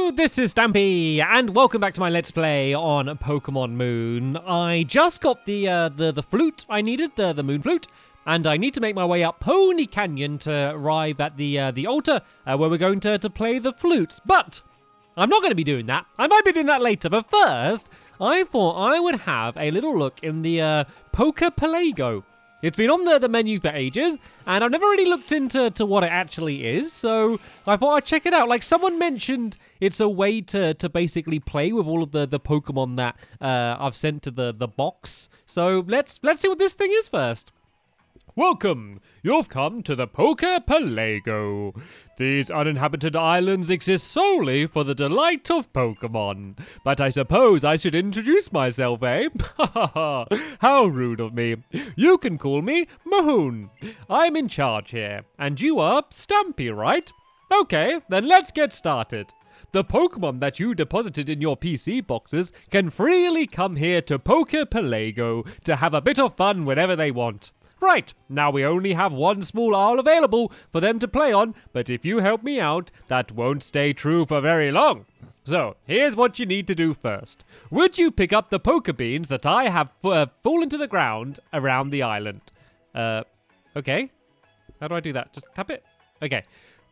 Hello, this is Stampy, and welcome back to my Let's Play on Pokemon Moon. I just got the flute I needed, the moon flute, and I need to make my way up Pony Canyon to arrive at the altar where we're going to play the flutes. But I'm not going to be doing that. I might be doing that later, but first, I thought I would have a little look in the Pelago. It's been on the menu for ages, and I've never really looked into what it actually is, so I thought I'd check it out. Like, someone mentioned it's a way to basically play with all of the Pokemon that I've sent to the box. So let's see what this thing is first. Welcome! You've come to the Pelago. These uninhabited islands exist solely for the delight of Pokemon. But I suppose I should introduce myself, eh? How rude of me. You can call me Mahoon. I'm in charge here. And you are Stampy, right? Okay, then let's get started. The Pokemon that you deposited in your PC boxes can freely come here to Pelago to have a bit of fun whenever they want. Right, now we only have one small isle available for them to play on, but if you help me out, that won't stay true for very long. So, here's what you need to do first. Would you pick up the Pokebeans that I have fallen to the ground around the island? Okay. How do I do that? Just tap it? Okay.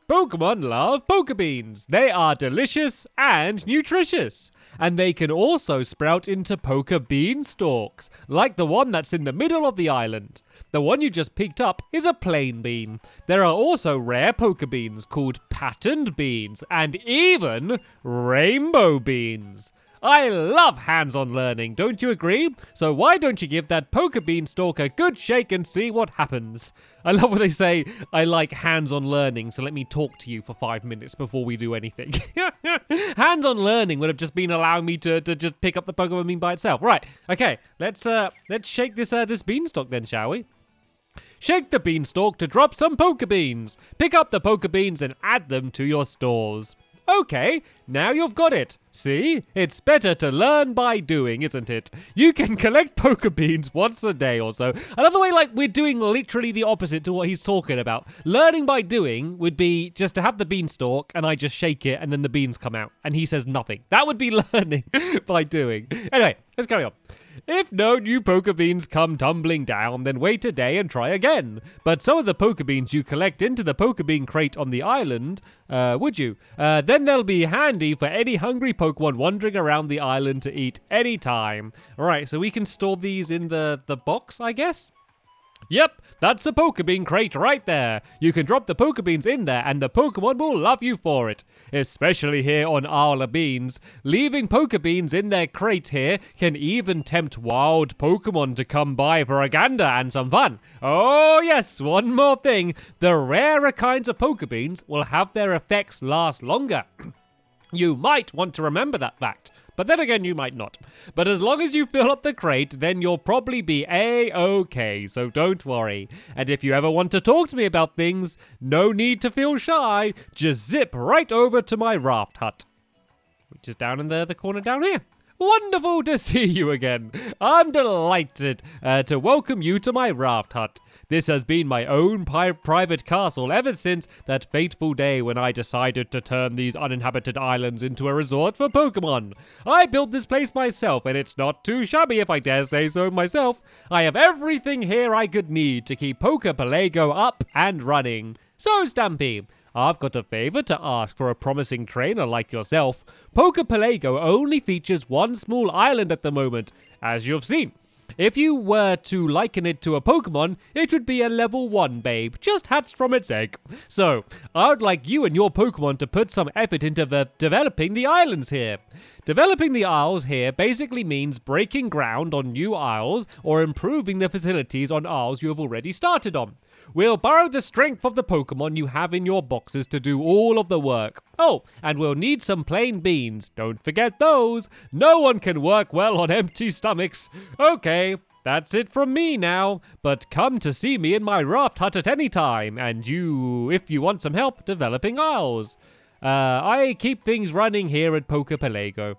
Pokemon love Pokebeans. They are delicious and nutritious. And they can also sprout into Pokebean stalks, like the one that's in the middle of the island. The one you just picked up is a plain bean. There are also rare Pokebeans called patterned beans and even rainbow beans. I love hands-on learning, don't you agree? So why don't you give that Pokebean stalk a good shake and see what happens? I love when they say, I like hands-on learning, so let me talk to you for 5 minutes before we do anything. Hands-on learning would have just been allowing me to just pick up the Pokemon bean by itself. Right, okay, let's shake this beanstalk then, shall we? Shake the beanstalk to drop some Pokebeans. Pick up the Pokebeans and add them to your stores. Okay, now you've got it. See? It's better to learn by doing, isn't it? You can collect Pokebeans once a day or so. I love the way, like, we're doing literally the opposite to what he's talking about. Learning by doing would be just to have the beanstalk and I just shake it and then the beans come out and he says nothing. That would be learning by doing. Anyway, let's carry on. If no new Pokebeans come tumbling down, then wait a day and try again. But some of the Pokebeans you collect into the Pokebean crate on the island, would you? Then they'll be handy for any hungry Pokemon wandering around the island to eat anytime. Alright, so we can store these in the box, I guess? Yep, that's a Pokebean crate right there. You can drop the Pokebeans in there and the Pokemon will love you for it. Especially here on Isle of Beans. Leaving Pokebeans in their crate here can even tempt wild Pokemon to come by for a gander and some fun. Oh yes, one more thing. The rarer kinds of Pokebeans will have their effects last longer. You might want to remember that fact. But then again, you might not. But as long as you fill up the crate, then you'll probably be A-okay, so don't worry. And if you ever want to talk to me about things, no need to feel shy. Just zip right over to my raft hut, which is down in the corner down here. Wonderful to see you again. I'm delighted to welcome you to my raft hut. This has been my own private castle ever since that fateful day when I decided to turn these uninhabited islands into a resort for Pokemon. I built this place myself, and it's not too shabby if I dare say so myself. I have everything here I could need to keep Pelago up and running. So, Stampy, I've got a favor to ask for a promising trainer like yourself. Pelago only features one small island at the moment, as you've seen. If you were to liken it to a Pokemon, it would be a level 1 babe, just hatched from its egg. So, I would like you and your Pokemon to put some effort into developing the islands here. Developing the isles here basically means breaking ground on new isles or improving the facilities on isles you have already started on. We'll borrow the strength of the Pokemon you have in your boxes to do all of the work. Oh, and we'll need some plain beans. Don't forget those. No one can work well on empty stomachs. Okay, that's it from me now. But come to see me in my raft hut at any time. And if you want some help developing isles. I keep things running here at Pelago.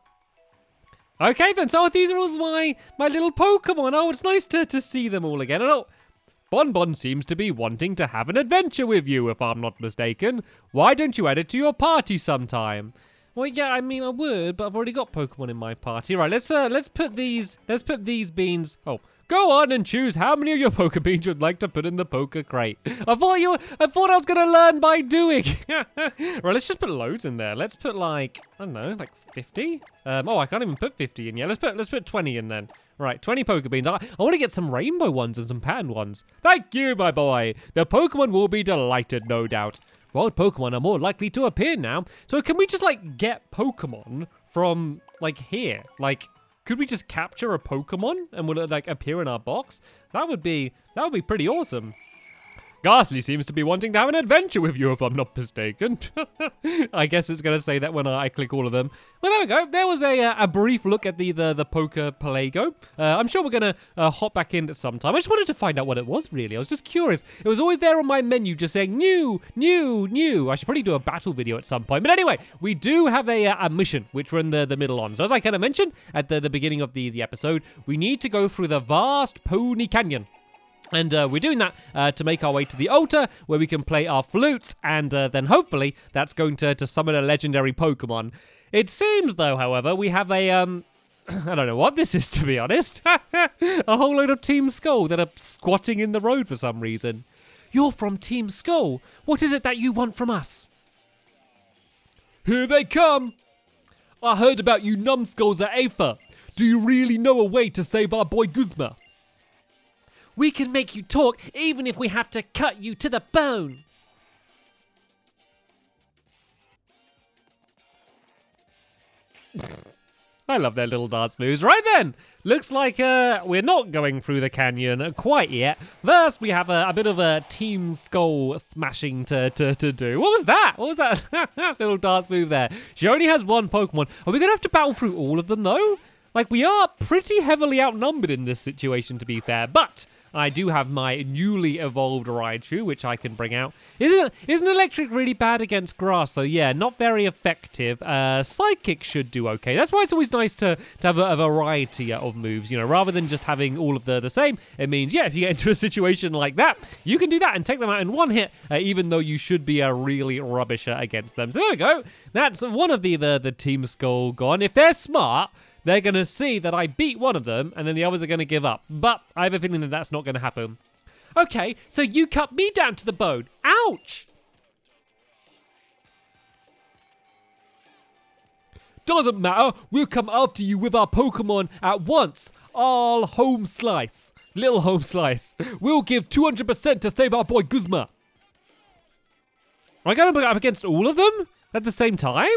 Okay then, so these are all my little Pokemon. Oh, it's nice to see them all again. Oh, Bonbon seems to be wanting to have an adventure with you, if I'm not mistaken. Why don't you add it to your party sometime? Well, yeah, I mean, I would, but I've already got Pokemon in my party. Right, let's put these beans. Oh, go on and choose how many of your Poke Beans you'd like to put in the Poke Crate. I thought I was gonna learn by doing. Right, let's just put loads in there. Let's put like, I don't know, like 50. Oh, I can't even put 50 in yet. Let's put 20 in then. Right, 20 Poke Beans. I want to get some rainbow ones and some patterned ones. Thank you, my boy. The Pokemon will be delighted, no doubt. Wild Pokemon are more likely to appear now. So can we just like get Pokemon from like here? Like, could we just capture a Pokemon and will it like appear in our box? That would be pretty awesome. Ghastly seems to be wanting to have an adventure with you, if I'm not mistaken. I guess it's going to say that when I click all of them. Well, there we go. There was a brief look at the Poke Pelago. I'm sure we're going to hop back in at some time. I just wanted to find out what it was, really. I was just curious. It was always there on my menu just saying, new, new, new. I should probably do a battle video at some point. But anyway, we do have a mission, which we're in the middle on. So as I kind of mentioned at the beginning of the episode, we need to go through the vast Pony Canyon. And we're doing that to make our way to the altar where we can play our flutes, and then hopefully that's going to summon a legendary Pokemon. It seems, though, however, we have a, I don't know what this is, to be honest. A whole load of Team Skull that are squatting in the road for some reason. You're from Team Skull. What is it that you want from us? Here they come. I heard about you numbskulls at Aether. Do you really know a way to save our boy Guzma? We can make you talk even if we have to cut you to the bone. I love their little dance moves. Right then, looks like we're not going through the canyon quite yet. First, we have a bit of a Team Skull smashing to do. What was that? What was that little dance move there? She only has one Pokemon. Are we going to have to battle through all of them, though? Like, we are pretty heavily outnumbered in this situation, to be fair, but I do have my newly evolved Raichu, which I can bring out. Isn't Electric really bad against grass, though? Yeah, not very effective. Psychic should do okay. That's why it's always nice to have a variety of moves, you know, rather than just having all of the same. It means, yeah, if you get into a situation like that, you can do that and take them out in one hit, even though you should be a really rubbisher against them. So there we go. That's one of the Team Skull gone. If they're smart, they're going to see that I beat one of them, and then the others are going to give up. But I have a feeling that that's not going to happen. Okay, so you cut me down to the bone. Ouch! Doesn't matter. We'll come after you with our Pokemon at once. All home slice. Little home slice. We'll give 200% to save our boy Guzma. Am I going to go up against all of them at the same time?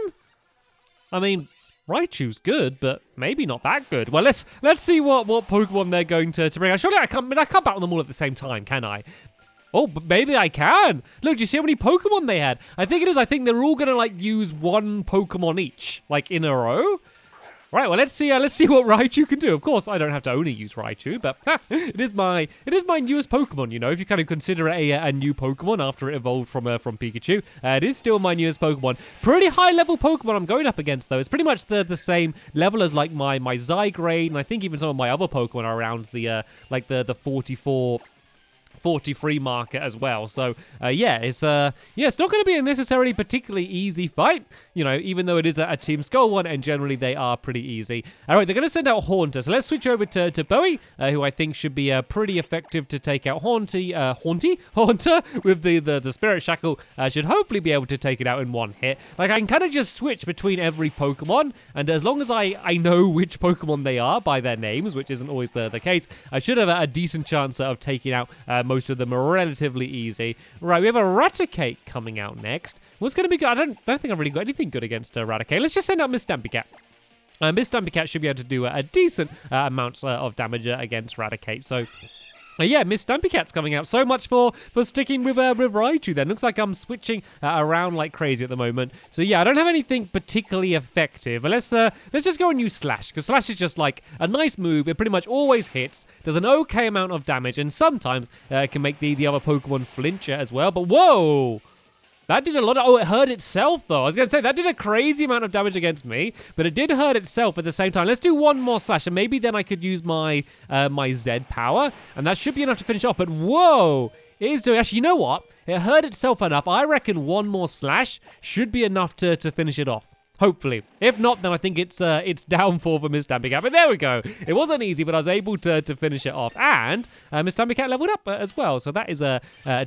I mean, Raichu's good, but maybe not that good. Well, let's see what Pokemon they're going to bring. Surely I can't battle them all at the same time, can I? Oh, but maybe I can. Look, do you see how many Pokemon they had? I think it is. I think they're all gonna like use one Pokemon each, like in a row. Right. Well, let's see what Raichu can do. Of course, I don't have to only use Raichu, but it is my newest Pokemon. You know, if you kind of consider it a new Pokemon after it evolved from Pikachu, it is still my newest Pokemon. Pretty high level Pokemon I'm going up against though. It's pretty much the same level as like my Zygrade, and I think even some of my other Pokemon are around the like the 43 marker as well. So yeah, it's not going to be a necessarily particularly easy fight, you know, even though it is a Team Skull one, and generally they are pretty easy. All right, they're going to send out Haunter, so let's switch over to Bowie, who I think should be pretty effective to take out Haunter with the Spirit Shackle. Should hopefully be able to take it out in one hit. Like, I can kind of just switch between every Pokemon, and as long as I know which Pokemon they are by their names, which isn't always the case, I should have a decent chance of taking out most of them are relatively easy. Right, we have a Raticate coming out next. What's going to be good? I don't think I've really got anything good against Raticate. Let's just send out Miss Stampycat. Miss Stampycat should be able to do a decent amount of damage against Raticate. So, yeah, Miss Stampycat's coming out. So much for sticking with Raichu then. Looks like I'm switching around like crazy at the moment. So yeah, I don't have anything particularly effective. But let's just go and use Slash, because Slash is just like a nice move. It pretty much always hits. Does an okay amount of damage, and sometimes it can make the other Pokemon flinch as well. But whoa! That did a lot of... Oh, it hurt itself, though. I was going to say, that did a crazy amount of damage against me, but it did hurt itself at the same time. Let's do one more Slash, and maybe then I could use my my Z power, and that should be enough to finish off. But whoa! It is doing... Actually, you know what? It hurt itself enough. I reckon one more Slash should be enough to finish it off. Hopefully. If not, then I think it's downfall for Miss Stampy Cat. But there we go. It wasn't easy, but I was able to finish it off. And Miss Stampy Cat leveled up as well. So that is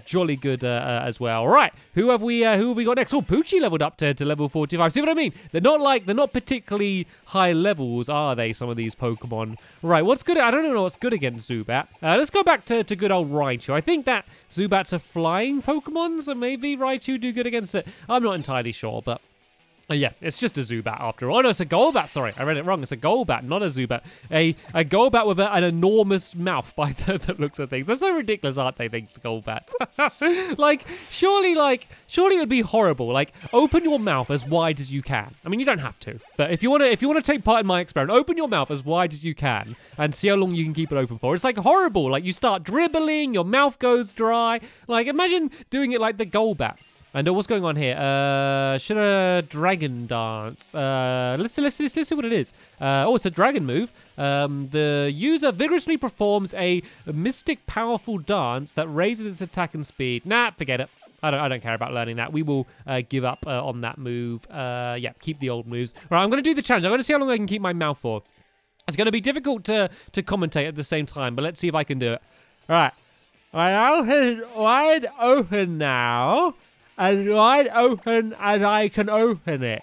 jolly good as well. All right. Who have we got next? Oh, Poochie leveled up to level 45. See what I mean? They're not particularly high levels, are they, some of these Pokemon? Right. What's good? I don't know what's good against Zubat. Let's go back to good old Raichu. I think that Zubat's a flying Pokemon, so maybe Raichu do good against it. I'm not entirely sure, but yeah, it's just a Zubat after all. Oh, no, it's a Golbat. Sorry, I read it wrong. It's a Golbat, not a Zubat. A Golbat with an enormous mouth by the looks of things. They're so ridiculous, aren't they, things, Golbats? Surely it would be horrible. Like, open your mouth as wide as you can. I mean, you don't have to. But if you want to take part in my experiment, open your mouth as wide as you can and see how long you can keep it open for. It's like horrible. Like, you start dribbling, your mouth goes dry. Like, imagine doing it like the Golbat. And what's going on here? Should a dragon dance? Let's see what it is. It's a dragon move. The user vigorously performs a mystic, powerful dance that raises its attack and speed. Nah, forget it. I don't care about learning that. We will give up on that move. Yeah, keep the old moves. Right, I'm going to do the challenge. I'm going to see how long I can keep my mouth for. It's going to be difficult to commentate at the same time, but let's see if I can do it. All right. My mouth is wide open now. As wide open as I can open it.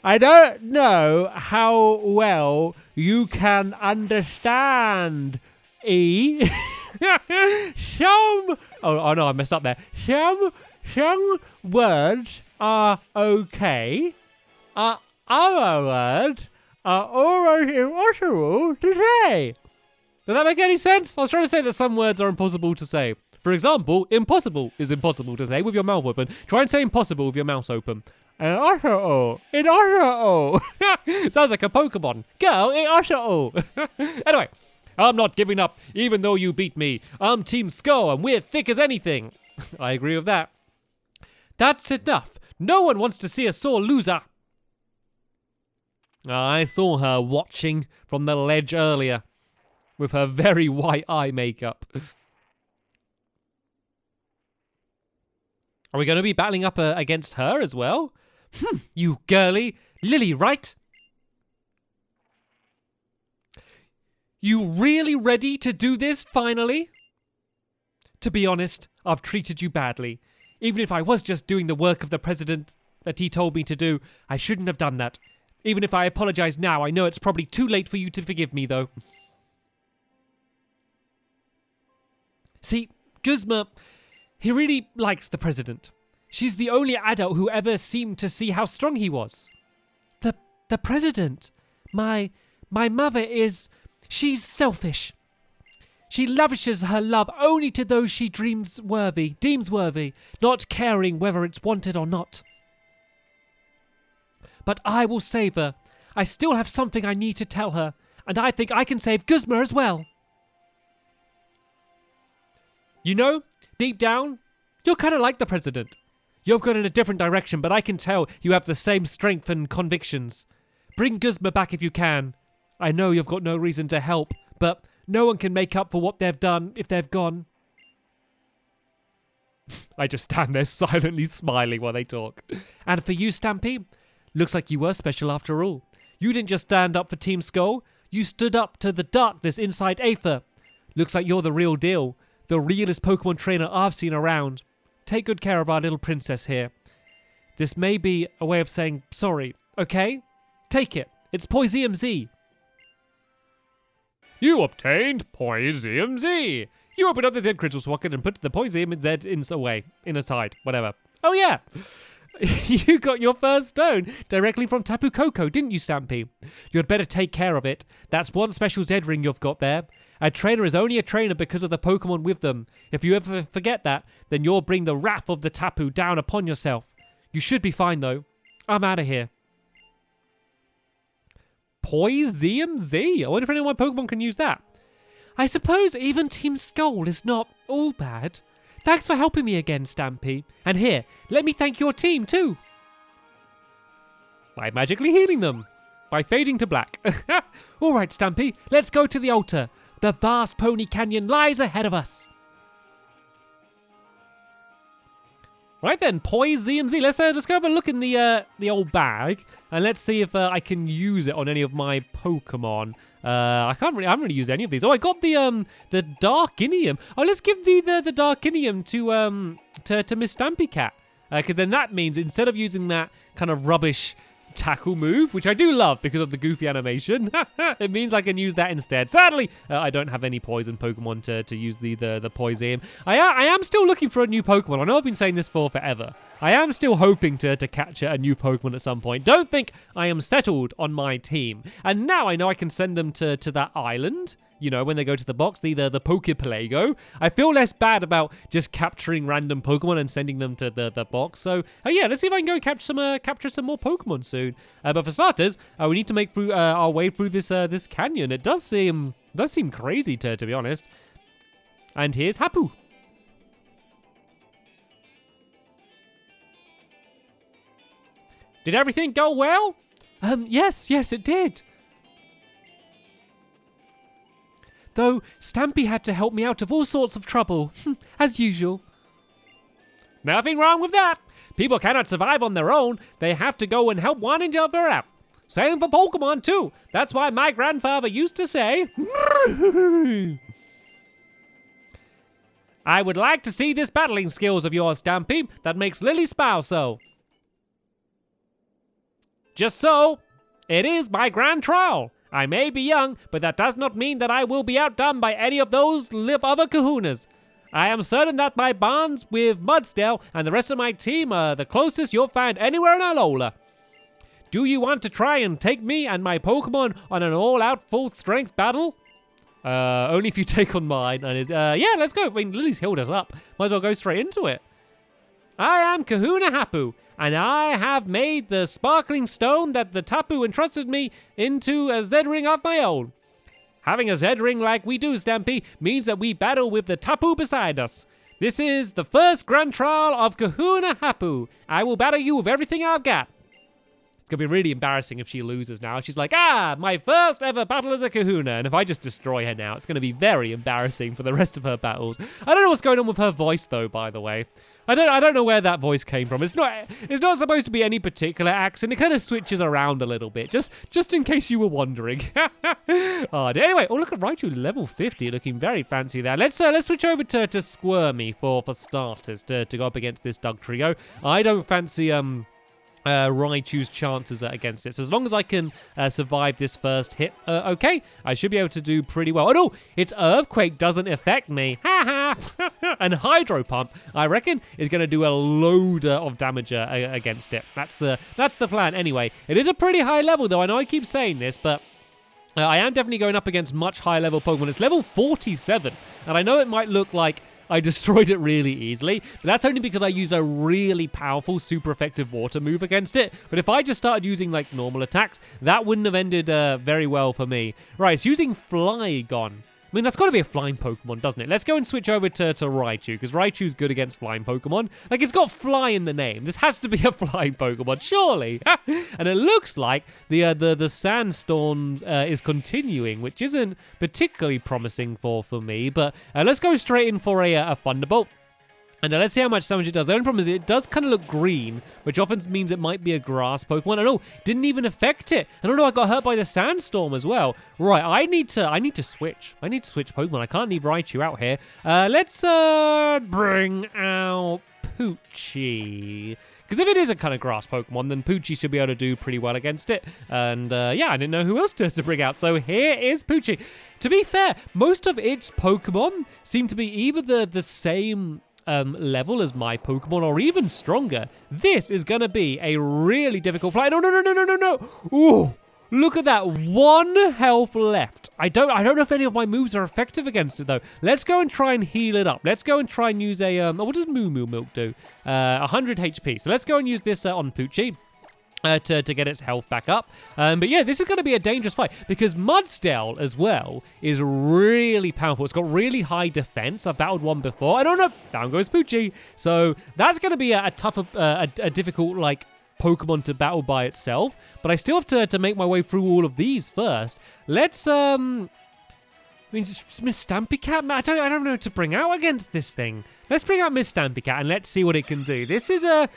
I don't know how well you can understand, E. Oh no, I messed up there. Some words are okay. Other words are almost impossible to say. Does that make any sense? I was trying to say that some words are impossible to say. For example, impossible is impossible to say with your mouth open. Try and say impossible with your mouth open. Sounds like a Pokemon. Go, Anyway, I'm not giving up, even though you beat me. I'm Team Skull, and we're thick as anything. I agree with that. That's enough. No one wants to see a sore loser. I saw her watching from the ledge earlier with her very white eye makeup. Are we going to be battling up against her as well? You girly. Lily, right? You really ready to do this, finally? To be honest, I've treated you badly. Even if I was just doing the work of the president that he told me to do, I shouldn't have done that. Even if I apologize now, I know it's probably too late for you to forgive me, though. See, Guzma... he really likes the president. She's the only adult who ever seemed to see how strong he was. The president? My mother is... she's selfish. She lavishes her love only to those she deems worthy, not caring whether it's wanted or not. But I will save her. I still have something I need to tell her, and I think I can save Guzma as well. You know, deep down, you're kind of like the president. You've gone in a different direction, but I can tell you have the same strength and convictions. Bring Guzma back if you can. I know you've got no reason to help, but no one can make up for what they've done if they've gone. I just stand there silently smiling while they talk. And for you, Stampy, looks like you were special after all. You didn't just stand up for Team Skull, you stood up to the darkness inside Aether. Looks like you're the real deal. The realest Pokemon trainer I've seen around. Take good care of our little princess here. This may be a way of saying sorry, okay? Take it. It's Poisium Z. You obtained Poisium Z. You opened up the dead crystal socket and put the Poisium Z inside, whatever. Oh yeah. You got your first stone directly from Tapu Koko, didn't you, Stampy? You'd better take care of it. That's one special Z-ring you've got there. A trainer is only a trainer because of the Pokemon with them. If you ever forget that, then you'll bring the wrath of the Tapu down upon yourself. You should be fine, though. I'm out of here. Poisium Z? I wonder if any of my Pokemon can use that. I suppose even Team Skull is not all bad. Thanks for helping me again, Stampy. And here, let me thank your team, too. By magically healing them. By fading to black. All right, Stampy, let's go to the altar. The vast Pony Canyon lies ahead of us. Right then, Poise ZMZ. Let's just go have a look in the old bag, and let's see if I can use it on any of my Pokemon. I haven't really used any of these. Oh, I got the Darkinium. Oh, let's give the Darkinium to Miss Stampy Cat, because then that means instead of using that kind of rubbish tackle move, which I do love because of the goofy animation, it means I can use that instead. Sadly, I don't have any poison Pokemon to use the Poison. I am still looking for a new Pokemon. I know I've been saying this for forever. I am still hoping to catch a new Pokemon at some point. Don't think I am settled on my team. And now I know I can send them to that island. You know, when they go to the box, the Pelago. I feel less bad about just capturing random Pokemon and sending them to the box. So, yeah, let's see if I can go capture some more Pokemon soon. But for starters, we need to make our way through this canyon. It does seem crazy to be honest. And here's Hapu. Did everything go well? Yes, it did. Though Stampy had to help me out of all sorts of trouble, as usual. Nothing wrong with that. People cannot survive on their own. They have to go and help one another out. Same for Pokemon too. That's why my grandfather used to say, I would like to see this battling skills of yours, Stampy. That makes Lily smile so. Just so, it is my grand trial. I may be young, but that does not mean that I will be outdone by any of those other kahunas. I am certain that my bonds with Mudsdale and the rest of my team are the closest you'll find anywhere in Alola. Do you want to try and take me and my Pokemon on an all-out full-strength battle? Only if you take on mine. And yeah, let's go. I mean, Lily's healed us up. Might as well go straight into it. I am Kahuna Hapu, and I have made the sparkling stone that the Tapu entrusted me into a Z-ring of my own. Having a Z-ring like we do, Stampy, means that we battle with the Tapu beside us. This is the first grand trial of Kahuna Hapu. I will battle you with everything I've got. It's gonna be really embarrassing if she loses now. She's like, my first ever battle as a Kahuna. And if I just destroy her now, it's gonna be very embarrassing for the rest of her battles. I don't know what's going on with her voice though, by the way. I don't know where that voice came from. It's not supposed to be any particular accent. It kind of switches around a little bit, just in case you were wondering. Anyway, look at Raichu, level 50, looking very fancy there. Let's switch over to Squirmy for starters to go up against this Doug trio. I don't fancy Raichu's chances against it. So as long as I can survive this first hit, okay, I should be able to do pretty well. Oh no, its Earthquake doesn't affect me. Ha ha! And Hydro Pump, I reckon, is going to do a load of damage against it. That's the plan. Anyway, it is a pretty high level though. I know I keep saying this, but I am definitely going up against much higher level Pokemon. It's level 47, and I know it might look like I destroyed it really easily, but that's only because I used a really powerful, super effective water move against it. But if I just started using like normal attacks, that wouldn't have ended very well for me. Right, it's using Flygon. I mean, that's got to be a flying Pokemon, doesn't it? Let's go and switch over to Raichu, because Raichu's good against flying Pokemon. Like, it's got fly in the name. This has to be a flying Pokemon, surely. And it looks like the sandstorm is continuing, which isn't particularly promising for me. But let's go straight in for a Thunderbolt. And let's see how much damage it does. The only problem is it does kind of look green, which often means it might be a grass Pokemon. Oh, didn't even affect it. I don't know, I got hurt by the sandstorm as well. Right, I need to switch. I need to switch Pokemon. I can't leave Raichu out here. Let's bring out Poochie. Because if it is a kind of grass Pokemon, then Poochie should be able to do pretty well against it. And yeah, I didn't know who else to bring out. So here is Poochie. To be fair, most of its Pokemon seem to be either the same level as my Pokemon or even stronger. This is going to be a really difficult fight. No. Ooh, look at that. 1 health left. I don't know if any of my moves are effective against it though. Let's go and try and heal it up. Let's go and try and use a, what does Moo Moo Milk do? 100 HP. So let's go and use this on Poochie. To get its health back up. But yeah, this is going to be a dangerous fight because Mudsdale as well is really powerful. It's got really high defense. I've battled one before. I don't know. Down goes Poochie. So that's going to be a tough, a difficult like Pokemon to battle by itself. But I still have to make my way through all of these first. Let's mean, just Miss Stampy Cat, man, I don't know what to bring out against this thing. Let's bring out Miss Stampy Cat and let's see what it can do. This is a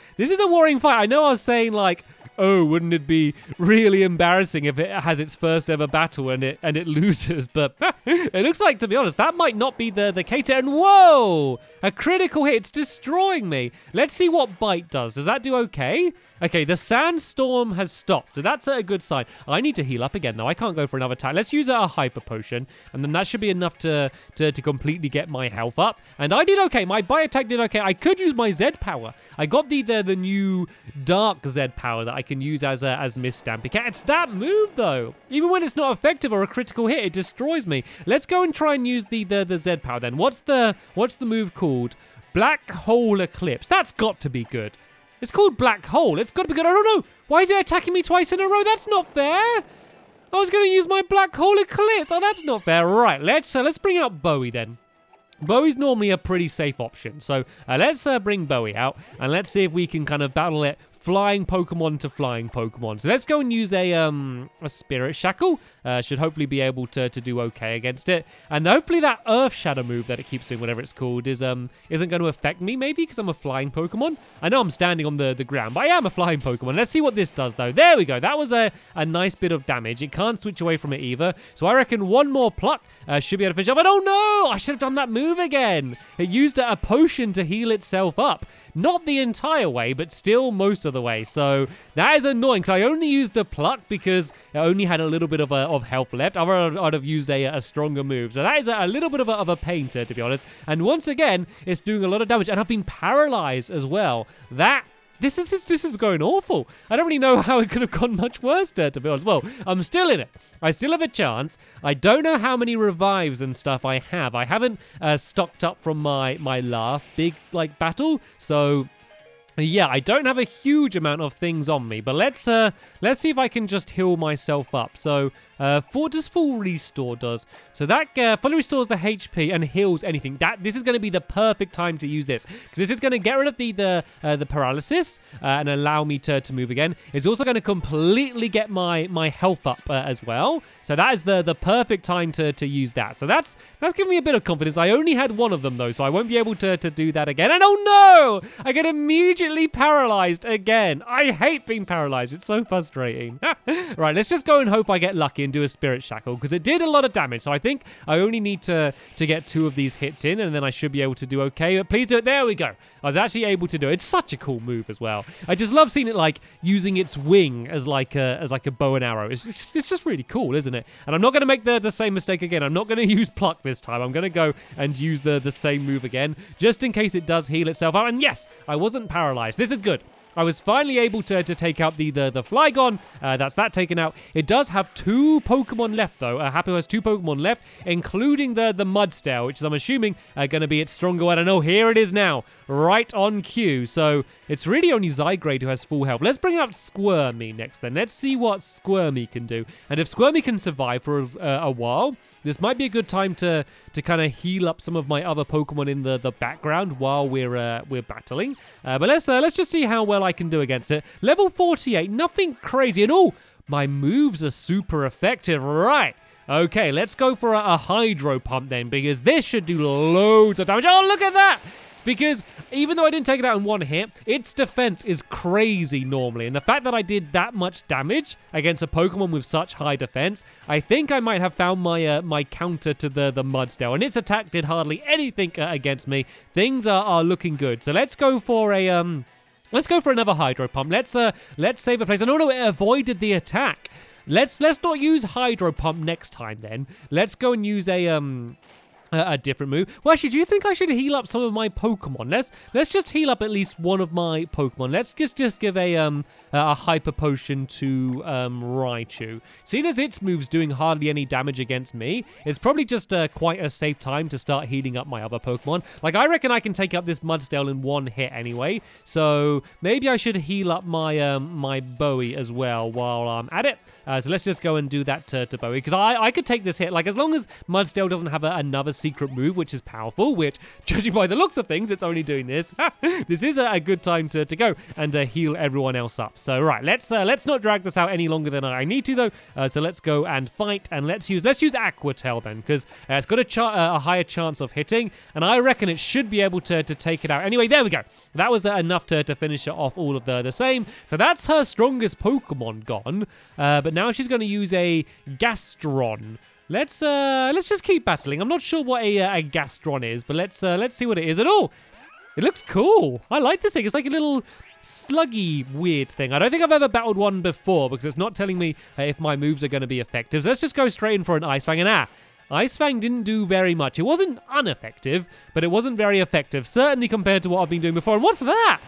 worrying fight. I know I was saying like, oh, wouldn't it be really embarrassing if it has its first ever battle and it loses? But it looks like, to be honest, that might not be the case. And whoa, a critical hit. It's destroying me. Let's see what Bite does. Does that do okay? Okay, the sandstorm has stopped, so that's a good sign. I need to heal up again, though. I can't go for another attack. Let's use a hyper potion, and then that should be enough to completely get my health up. And I did okay. My bite attack did okay. I could use my Z power. I got the new dark Z power that I can use as Miss Stampy Cat. It's that move, though. Even when it's not effective or a critical hit, it destroys me. Let's go and try and use the Z power then. What's the move called? Black Hole Eclipse. That's got to be good. It's called Black Hole. It's got to be good. I don't know. Why is it attacking me twice in a row? That's not fair. I was going to use my Black Hole Eclipse. Oh, that's not fair. Right, let's bring out Bowie then. Bowie's normally a pretty safe option. So let's bring Bowie out and let's see if we can kind of battle it flying Pokemon to flying Pokemon. So let's go and use a Spirit Shackle. Should hopefully be able to do okay against it. And hopefully that Earth Shadow move that it keeps doing, whatever it's called, isn't going to affect me, maybe, because I'm a flying Pokemon. I know I'm standing on the ground, but I am a flying Pokemon. Let's see what this does, though. There we go. That was a nice bit of damage. It can't switch away from it either. So I reckon one more Pluck should be able to finish up. But oh no! I should have done that move again. It used a potion to heal itself up. Not the entire way, but still most of the way. So that is annoying. So I only used a Pluck because it only had a little bit of health left. I'd have used a stronger move. So that is a little bit of a pain, to be honest. And once again, it's doing a lot of damage. And I've been paralyzed as well. This is going awful. I don't really know how it could have gone much worse, to be honest. Well, I'm still in it. I still have a chance. I don't know how many revives and stuff I have. I haven't stocked up from my last big battle, so yeah, I don't have a huge amount of things on me. But let's see if I can just heal myself up. So full restore does. So that fully restores the HP and heals anything. This is going to be the perfect time to use this, because this is going to get rid of the paralysis and allow me to move again. It's also going to completely get my health up as well. So that is the perfect time to use that. So that's giving me a bit of confidence. I only had one of them though, so I won't be able to do that again. And oh no! I get immediately paralyzed again. I hate being paralyzed. It's so frustrating. Right, let's just go and hope I get lucky and do a Spirit Shackle, because it did a lot of damage. So I think I only need to get 2 of these hits in, and then I should be able to do okay. But please do it. There we go. I was actually able to do it. It's such a cool move as well. I just love seeing it using its wing as like a bow and arrow. It's just really cool, isn't it? And I'm not going to make the same mistake again. I'm not going to use Pluck this time. I'm going to go and use the same move again, just in case it does heal itself out. And yes, I wasn't paralyzed. This is good. I was finally able to take out the Flygon. That's that taken out. It does have 2 Pokemon left, though. Happy has 2 Pokemon left, including the Mudstail, which is, I'm assuming, going to be its stronger one. And oh, here it is now, right on cue. So it's really only Zygrade who has full health. Let's bring out Squirmy next, then. Let's see what Squirmy can do. And if Squirmy can survive for a while, this might be a good time to kind of heal up some of my other Pokemon in the background while we're battling. But let's just see how well I can do against it. Level 48, nothing crazy. And oh, my moves are super effective. Right. Okay, let's go for a Hydro Pump then, because this should do loads of damage. Oh, look at that! Because even though I didn't take it out in one hit, its defense is crazy normally. And the fact that I did that much damage against a Pokemon with such high defense, I think I might have found my counter to the Mudstail. And its attack did hardly anything against me. Things are looking good. So let's go for another Hydro Pump. Let's save a place. And no, it avoided the attack. Let's not use Hydro Pump next time then. Let's go and use a different move. Well, actually, do you think I should heal up some of my Pokemon? Let's just heal up at least one of my Pokemon. Let's just give a Hyper Potion to Raichu. Seeing as its move's doing hardly any damage against me, it's probably just quite a safe time to start healing up my other Pokemon. I reckon I can take up this Mudstail in one hit anyway, so maybe I should heal up my my Bowie as well while I'm at it. So let's just go and do that to Bowie, because I could take this hit. As long as Mudstail doesn't have another secret move, which is powerful, which, judging by the looks of things, it's only doing this. This is a good time to go and heal everyone else up. So, right, let's not drag this out any longer than I need to, though. So let's go and fight, and let's use Aqua Tail then, because it's got a higher chance of hitting, and I reckon it should be able to take it out. Anyway, there we go. That was enough to finish it off all of the same. So that's her strongest Pokemon gone, but now she's going to use a Gastron. Let's just keep battling. I'm not sure what a Gastron is, but let's see what it is at all. It looks cool. I like this thing. It's like a little sluggy weird thing. I don't think I've ever battled one before because it's not telling me if my moves are going to be effective. So let's just go straight in for an Ice Fang, and Ice Fang didn't do very much. It wasn't ineffective, but it wasn't very effective, certainly compared to what I've been doing before. And what's that?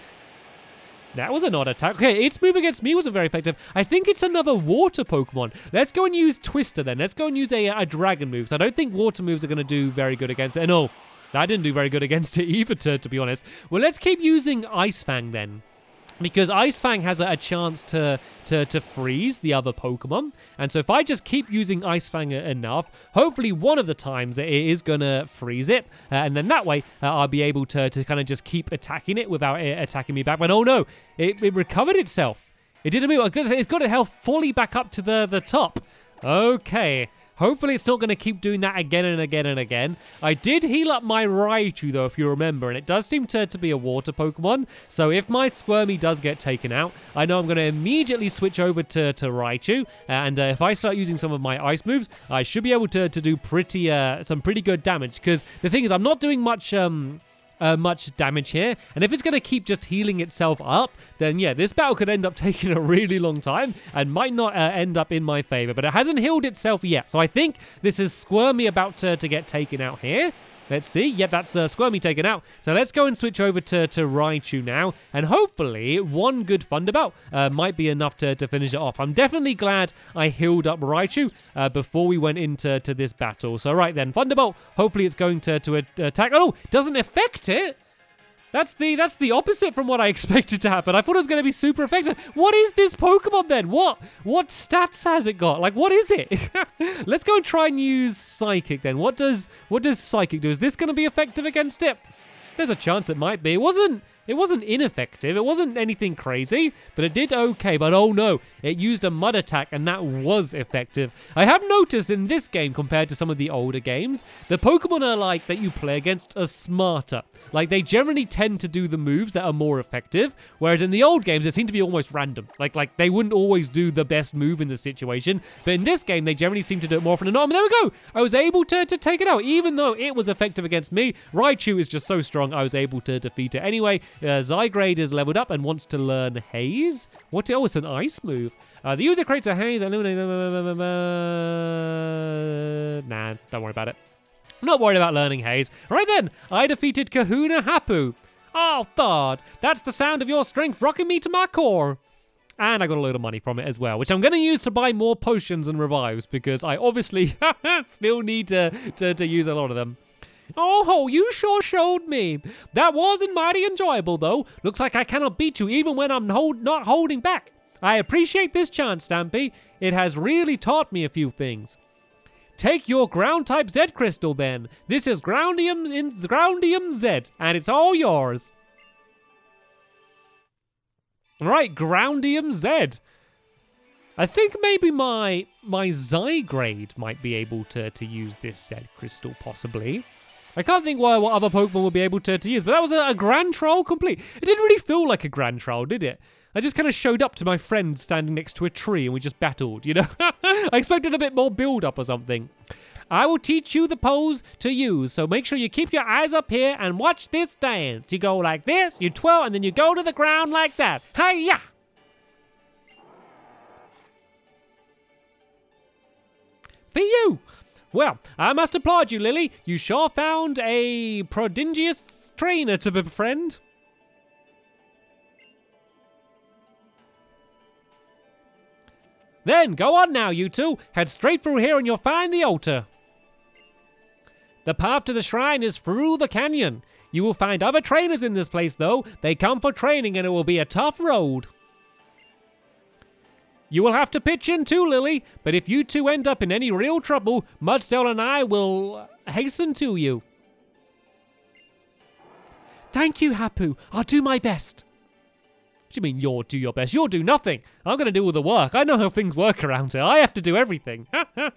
That was an odd attack. Okay, its move against me wasn't very effective. I think it's another water Pokemon. Let's go and use Twister then. Let's go and use a dragon move. So I don't think water moves are going to do very good against it. No, that didn't do very good against it either, to be honest. Well, let's keep using Ice Fang then, because Ice Fang has a chance to freeze the other Pokemon. And so if I just keep using Ice Fang enough, hopefully one of the times it is going to freeze it. And then that way I'll be able to kind of just keep attacking it without it attacking me back. But oh no, it recovered itself. It did a move. It's got its health fully back up to the top. Okay. Hopefully it's not going to keep doing that again and again and again. I did heal up my Raichu, though, if you remember, and it does seem to be a water Pokemon. So if my Squirmy does get taken out, I know I'm going to immediately switch over to Raichu. And if I start using some of my ice moves, I should be able to do some pretty good damage. Because the thing is, I'm not doing much damage here, and if it's going to keep just healing itself up, then yeah, this battle could end up taking a really long time and might not end up in my favor. But it hasn't healed itself yet, so I think this is Squirmy about to get taken out here. Let's see. Yep, that's Squirmy taken out. So let's go and switch over to Raichu now. And hopefully, one good Thunderbolt might be enough to finish it off. I'm definitely glad I healed up Raichu before we went into this battle. So right then, Thunderbolt. Hopefully it's going to attack. Oh, doesn't affect it. That's the opposite from what I expected to happen. I thought it was going to be super effective. What is this Pokemon then? What stats has it got? Like, what is it? Let's go and try and use Psychic then. What does Psychic do? Is this going to be effective against it? There's a chance it might be. It wasn't ineffective. It wasn't anything crazy, but it did okay. But oh no, it used a Mud Attack, and that was effective. I have noticed in this game, compared to some of the older games, the Pokemon that you play against are smarter. Like, they generally tend to do the moves that are more effective, whereas in the old games, it seemed to be almost random. Like they wouldn't always do the best move in the situation, but in this game, they generally seem to do it more often than not. And there we go. I was able to take it out, even though it was effective against me. Raichu is just so strong, I was able to defeat it anyway. Zygrade is leveled up and wants to learn Haze. What? Oh, it's an ice move. The user creates a haze. Nah, don't worry about it. I'm not worried about learning Haze. Right then, I defeated Kahuna Hapu. Oh, Thud, that's the sound of your strength rocking me to my core. And I got a load of money from it as well, which I'm going to use to buy more potions and revives, because I obviously still need to use a lot of them. Oh, you sure showed me. That wasn't mighty enjoyable, though. Looks like I cannot beat you even when I'm not holding back. I appreciate this chance, Stampy. It has really taught me a few things. Take your Ground-type Z crystal, then. This is Groundium Z, and it's all yours. All right, Groundium Z. I think maybe my Zygrade might be able to use this Z crystal, possibly. I can't think what other Pokemon will be able to use, but that was a Grand Trial complete. It didn't really feel like a Grand Trial, did it? I just kind of showed up to my friend standing next to a tree and we just battled, you know? I expected a bit more build-up or something. I will teach you the pose to use, so make sure you keep your eyes up here and watch this dance. You go like this, you twirl, and then you go to the ground like that. Hi-ya! For you! Well, I must applaud you, Lily. You sure found a prodigious trainer to befriend. Then, go on now, you two. Head straight through here and you'll find the altar. The path to the shrine is through the canyon. You will find other trainers in this place, though. They come for training and it will be a tough road. You will have to pitch in too, Lily, but if you two end up in any real trouble, Mudstone and I will hasten to you. Thank you, Hapu. I'll do my best. What do you mean you'll do your best? You'll do nothing. I'm going to do all the work. I know how things work around here. I have to do everything.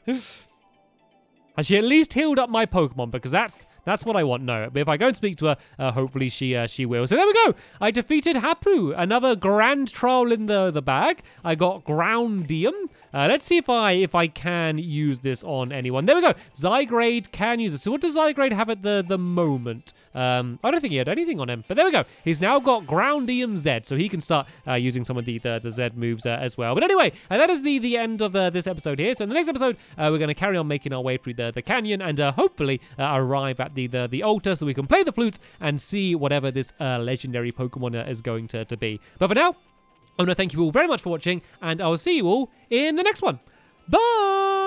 Has she at least healed up my Pokemon? Because that's what I want. No, but if I go and speak to her, hopefully she will. So there we go. I defeated Hapu. Another grand trial in the bag. I got Groundium. Let's see if I can use this on anyone. There we go. Zygrade can use it. So what does Zygrade have at the moment? I don't think he had anything on him, but there we go. He's now got Groundium Z, so he can start using some of the Z moves as well. But anyway, that is the end of this episode here. So in the next episode, we're going to carry on making our way through the canyon and hopefully arrive at the altar so we can play the flutes and see whatever this legendary Pokemon is going to be. But for now, I want to thank you all very much for watching, and I will see you all in the next one. Bye!